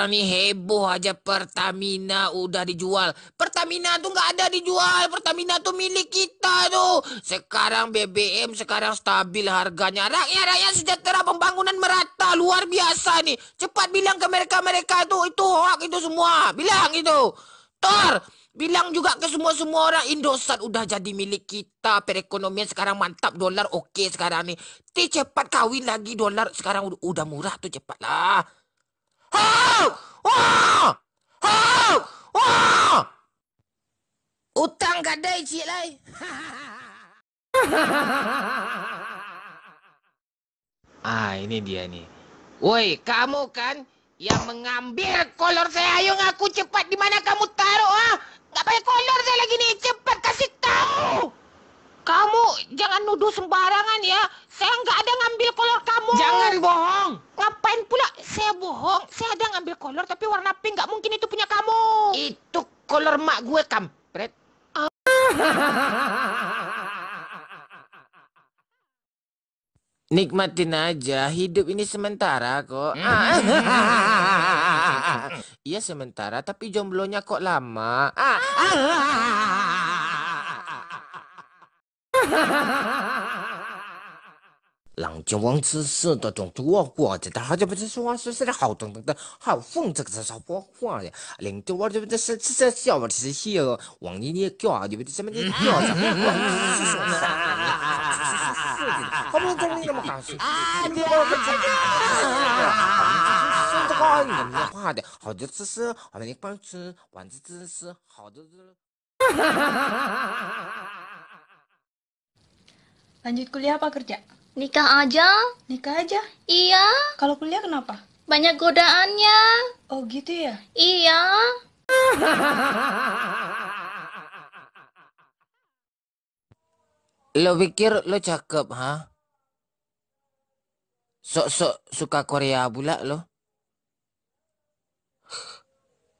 sekarang nih heboh aja Pertamina udah dijual. Pertamina tuh nggak ada dijual. Pertamina tuh milik kita tuh. Sekarang BBM sekarang stabil harganya. Rakyat sejahtera pembangunan merata luar biasa nih. Cepat bilang ke mereka-mereka itu hoak itu semua. Bilang itu. Tor, bilang juga ke semua-semua orang Indosat udah jadi milik kita. Perekonomian sekarang mantap. Dolar oke sekarang nih. Cepat kawin lagi dolar sekarang udah murah tuh cepatlah. Hau! Wah! Hau! Wah! Utang gadai cik lai. Ini dia nih. Woi, kamu kan yang mengambil kolor saya. Ayo ngaku cepat di mana kamu taruh ah? Nggak pakai kolor saya lagi nih. Cepat kasih tahu. Kamu jangan nuduh sembarangan ya. Saya nggak ada ngambil kolor kamu. Jangan bohong. Ngapain pula saya bohong? Saya ada ngambil kolor tapi warna pink. Nggak mungkin itu punya kamu. Itu kolor mak gue, kampret. Nikmatin aja, hidup ini sementara kok. Iya sementara, tapi jomblonya kok lama. Lang中王之事的种多过着，他这不是说是好等等的，好风这个是少说话的，领着我这不是笑话是些往你叫啊，你不什么你叫啥？是说啥？后面中你那么高兴，你我不知道，是这个你们画的，好的知识，好的你帮吃，晚的知识，好的。Lanjut kuliah apa kerja? Nikah aja? Nikah aja? Iya. Kalau kuliah kenapa? Banyak godaannya. Oh gitu ya? Iya. Lo pikir lo cakep, ha? Sok-sok suka Korea pula lo.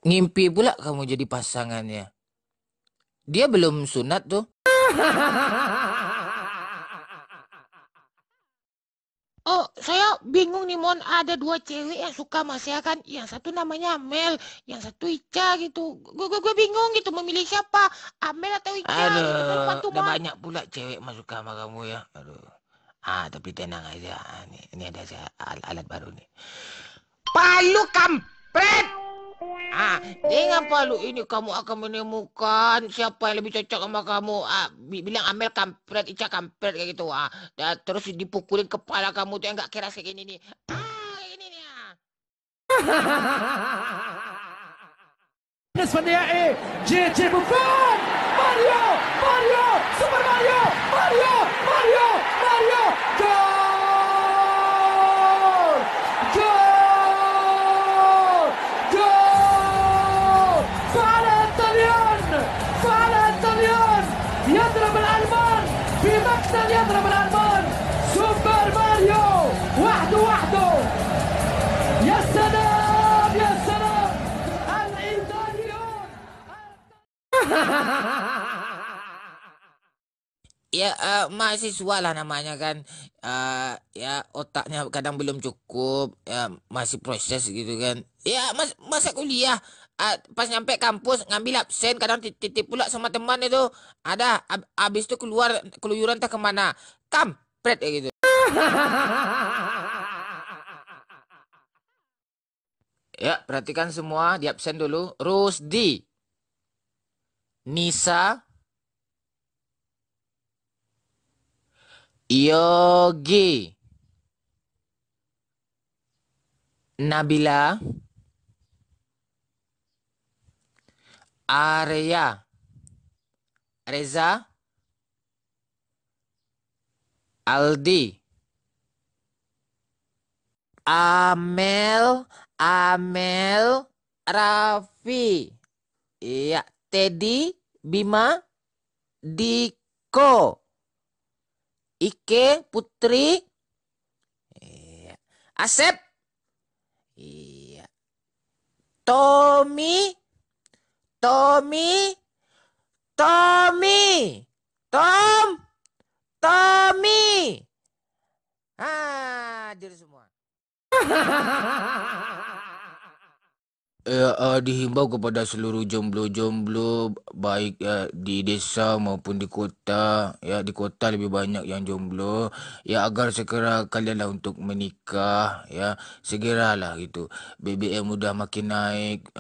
Ngimpi pula kamu jadi pasangannya. Dia belum sunat tuh. Oh, saya bingung nih, Mon. Ada dua cewek yang suka sama saya kan. Yang satu namanya Amel, yang satu Ica gitu. Gue bingung gitu memilih siapa, Amel atau Ica gitu. Udah banyak pula cewek masuk sama kamu ya. Aduh. Tapi tenang aja. Ini ada alat baru nih. Palu kampret. Dengan palu ini kamu akan menemukan siapa yang lebih cocok sama kamu. Bilang Amel kampret, Ica kampret kayak gitu. Dan terus dipukulin kepala kamu tuh yang nggak keras kayak gini nih. Kayak gini nih. بالنسبة النهائي جي بوفون ماريو سوبر ماريو جول فعل الطليان يضرب الألمان في مقتل يضرب الألمان سوبر ماريو وحده يا سلام الإيطاليون Ya mahasiswa lah namanya kan. Ya otaknya kadang belum cukup, ya masih proses gitu kan. Ya masa kuliah, pas nyampe kampus ngambil absen, kadang titip pula sama teman itu. Ada abis itu keluyuran tak kemana, kampret ya gitu. Ya perhatikan semua, di absen dulu. Rusdi, Nisa, Yogi, Nabila, Arya, Reza, Aldi, Amel, Raffi, iya, Teddy, Bima, Diko, Ike, Putri, iya, Asep, iya, Tommy, Tom, Tommy. Hadir semua. Dihimbau kepada seluruh jomblo-jomblo baik di desa maupun di kota, ya di kota lebih banyak yang jomblo, ya agar segera kalianlah untuk menikah, ya segeralah gitu. BBM udah makin naik,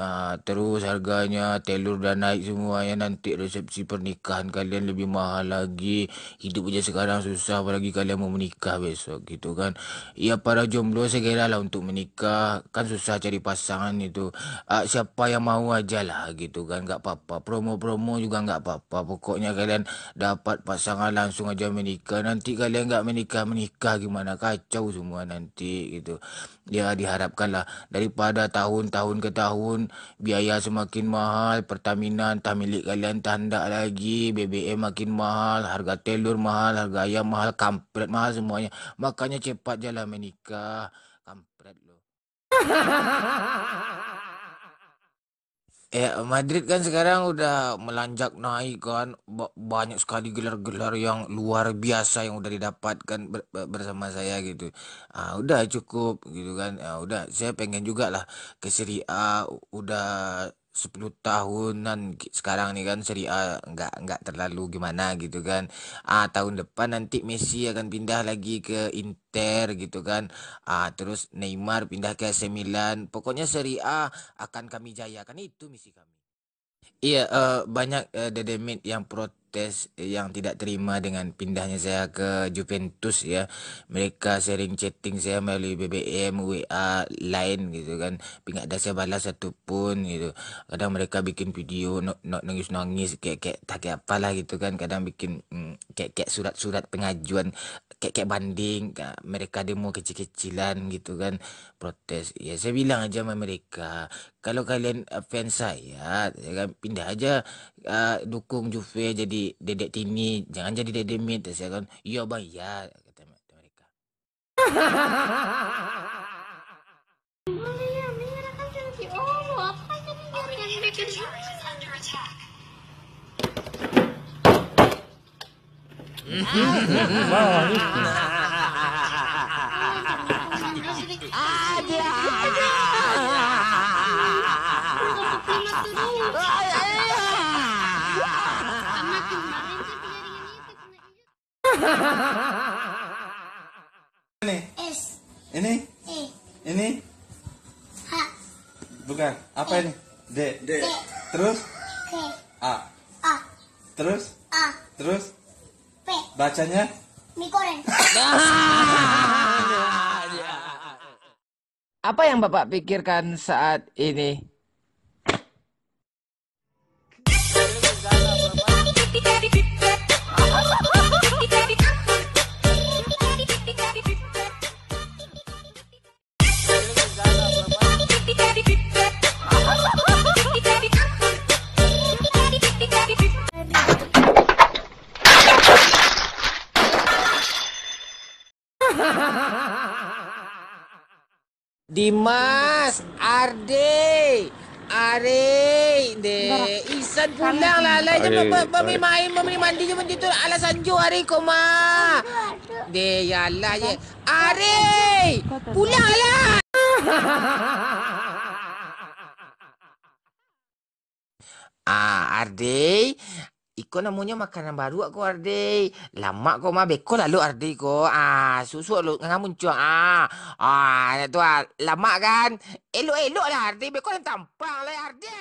terus harganya telur dah naik semua, ya nanti resepsi pernikahan kalian lebih mahal lagi. Hidup aja sekarang susah, apalagi kalian mau menikah besok gitu kan. Ya para jomblo segeralah untuk menikah, kan susah cari pasangan itu. Siapa yang mau aja lah gitu kan, nggak apa-apa, promo-promo juga nggak apa-apa, pokoknya kalian dapat pasangan langsung aja menikah. Nanti kalian nggak menikah gimana, kacau semua nanti gitu. Ya diharapkanlah daripada tahun-tahun ke tahun biaya semakin mahal, Pertamina entah milik kalian entah hendak lagi, BBM makin mahal, harga telur mahal, harga ayam mahal, kampret mahal semuanya. Makanya cepat jalan menikah, kampret lo. Madrid kan sekarang udah melanjak naik kan. Banyak sekali gelar-gelar yang luar biasa yang udah didapatkan bersama saya gitu. Udah cukup gitu kan. Udah saya pengen juga lah ke Serie A. Udah 10 tahunan sekarang nih kan Serie A nggak terlalu gimana gitu kan. Tahun depan nanti Messi akan pindah lagi ke Inter gitu kan. Terus Neymar pindah ke AC Milan. Pokoknya Serie A akan kami jayakan, itu misi kami. Iya, banyak dedemit yang protes, yang tidak terima dengan pindahnya saya ke Juventus ya. Mereka sering chatting saya melalui BBM, WA, Line gitu kan. Tapi nggak ada saya balas satu pun gitu. Kadang mereka bikin video nangis-nangis kayak tak kayak apalah gitu kan. Kadang bikin kayak surat-surat pengajuan kayak banding. Mereka demo kecil-kecilan gitu kan, protes. Ya saya bilang aja sama mereka, kalau kalian fans saya kan pindah aja, dukung Juve jadi Dedek Tini, jangan jadi Dedek Mit. Saya kan, iya bang, iya kata mereka. Ini, S, ini, E, ini, H, bukan. Apa ini? D. D, Terus K, A. A, Terus, A, terus P, bacanya. mie goreng. Apa yang Bapak pikirkan saat ini? Dimas, Arde, Are, Isan pulang lah. Mami main, mami mandi je macam tu. Alasan jo Are koma. Yalah je. Are, pulang lah. Arde, iko namanya makanan baru aku Arde. Lama kau mah beko lalu Arde ko. Susu lu ngamun cuang. Tu lama kan. Elok-elok lah Arde, beko yang tampang lah Arde.